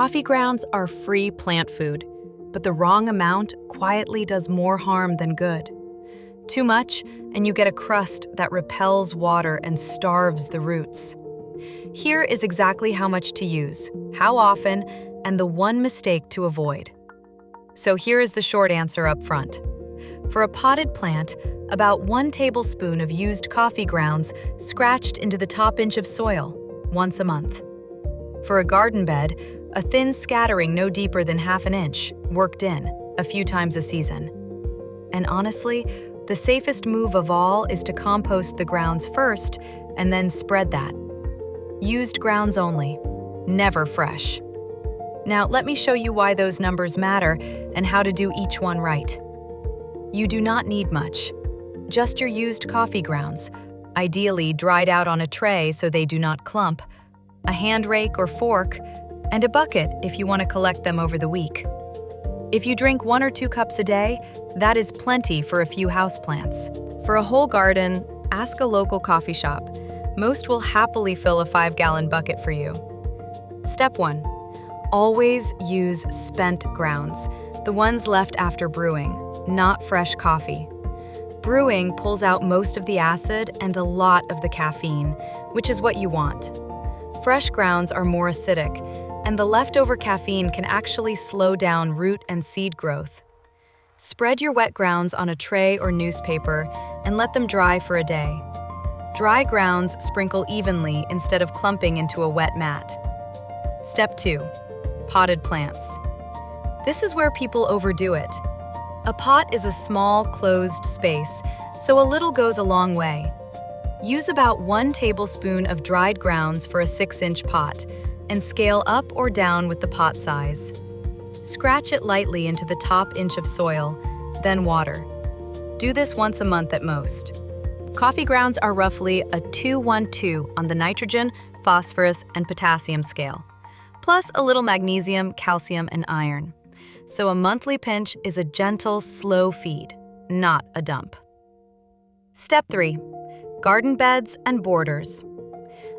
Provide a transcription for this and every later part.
Coffee grounds are free plant food, but the wrong amount quietly does more harm than good. Too much, and you get a crust that repels water and starves the roots. Here is exactly how much to use, how often, and the one mistake to avoid. So here is the short answer up front. For a potted plant, about 1 tablespoon of used coffee grounds scratched into the top inch of soil, once a month. For a garden bed, a thin scattering no deeper than half an inch, worked in, a few times a season. And honestly, the safest move of all is to compost the grounds first and then spread that. Used grounds only, never fresh. Now let me show you why those numbers matter and how to do each one right. You do not need much. Just your used coffee grounds, ideally dried out on a tray so they do not clump, a hand rake or fork, and a bucket if you want to collect them over the week. If you drink 1 or 2 cups a day, that is plenty for a few houseplants. For a whole garden, ask a local coffee shop. Most will happily fill a 5-gallon bucket for you. Step 1. Always use spent grounds, the ones left after brewing, not fresh coffee. Brewing pulls out most of the acid and a lot of the caffeine, which is what you want. Fresh grounds are more acidic, and the leftover caffeine can actually slow down root and seed growth. Spread your wet grounds on a tray or newspaper and let them dry for a day. Dry grounds sprinkle evenly instead of clumping into a wet mat. Step 2. Potted plants. This is where people overdo it. A pot is a small, closed space, so a little goes a long way. Use about 1 tablespoon of dried grounds for a 6-inch pot, and scale up or down with the pot size. Scratch it lightly into the top inch of soil, then water. Do this once a month at most. Coffee grounds are roughly a 2-1-2 on the nitrogen, phosphorus, and potassium scale, plus a little magnesium, calcium, and iron. So a monthly pinch is a gentle, slow feed, not a dump. Step 3. Garden beds and borders.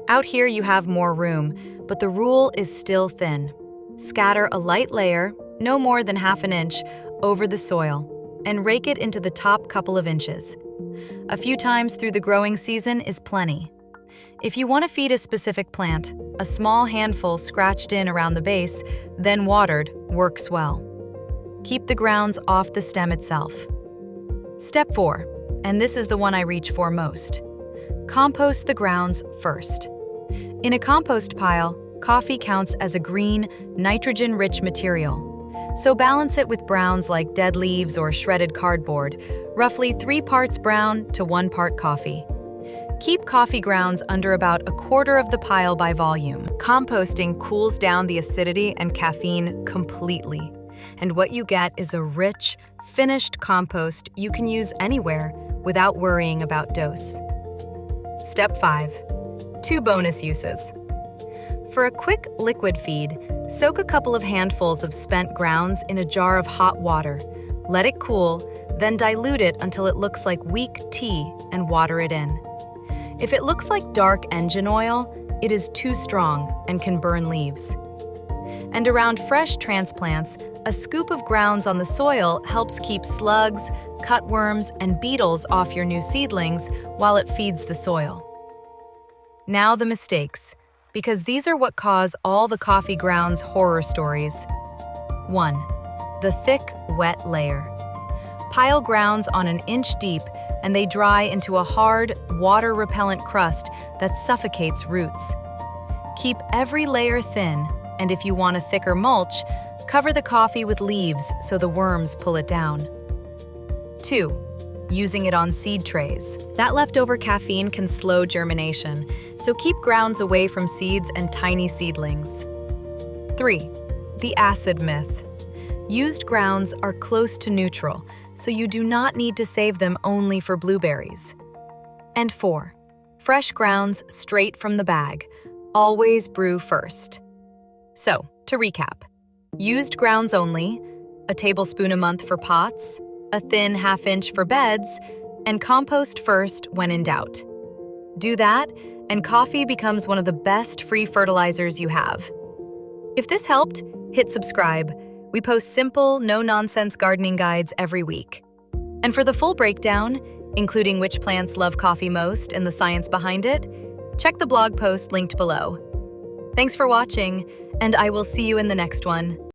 Out here you have more room, but the rule is still thin. Scatter a light layer, no more than half an inch, over the soil, and rake it into the top couple of inches. A few times through the growing season is plenty. If you want to feed a specific plant, a small handful scratched in around the base, then watered, works well. Keep the grounds off the stem itself. Step 4, and this is the one I reach for most. Compost the grounds first. In a compost pile, coffee counts as a green, nitrogen-rich material. So balance it with browns like dead leaves or shredded cardboard, roughly 3 parts brown to 1 part coffee. Keep coffee grounds under about 1/4 of the pile by volume. Composting cools down the acidity and caffeine completely, and what you get is a rich, finished compost you can use anywhere without worrying about dose. Step 5. 2 bonus uses. For a quick liquid feed, soak a couple of handfuls of spent grounds in a jar of hot water. Let it cool, then dilute it until it looks like weak tea and water it in. If it looks like dark engine oil, it is too strong and can burn leaves. And around fresh transplants, a scoop of grounds on the soil helps keep slugs, cutworms, and beetles off your new seedlings while it feeds the soil. Now the mistakes, because these are what cause all the coffee grounds horror stories. 1. The thick, wet layer. Pile grounds on an inch deep and they dry into a hard, water-repellent crust that suffocates roots. Keep every layer thin, and if you want a thicker mulch, cover the coffee with leaves so the worms pull it down. 2. Using it on seed trays. That leftover caffeine can slow germination, so keep grounds away from seeds and tiny seedlings. 3. The acid myth. Used grounds are close to neutral, so you do not need to save them only for blueberries. And 4. Fresh grounds straight from the bag. Always brew first. So, to recap. Used grounds only, a tablespoon a month for pots, a thin half-inch for beds, and compost first when in doubt. Do that, and coffee becomes one of the best free fertilizers you have. If this helped, hit subscribe. We post simple, no-nonsense gardening guides every week. And for the full breakdown, including which plants love coffee most and the science behind it, check the blog post linked below. Thanks for watching, and I will see you in the next one.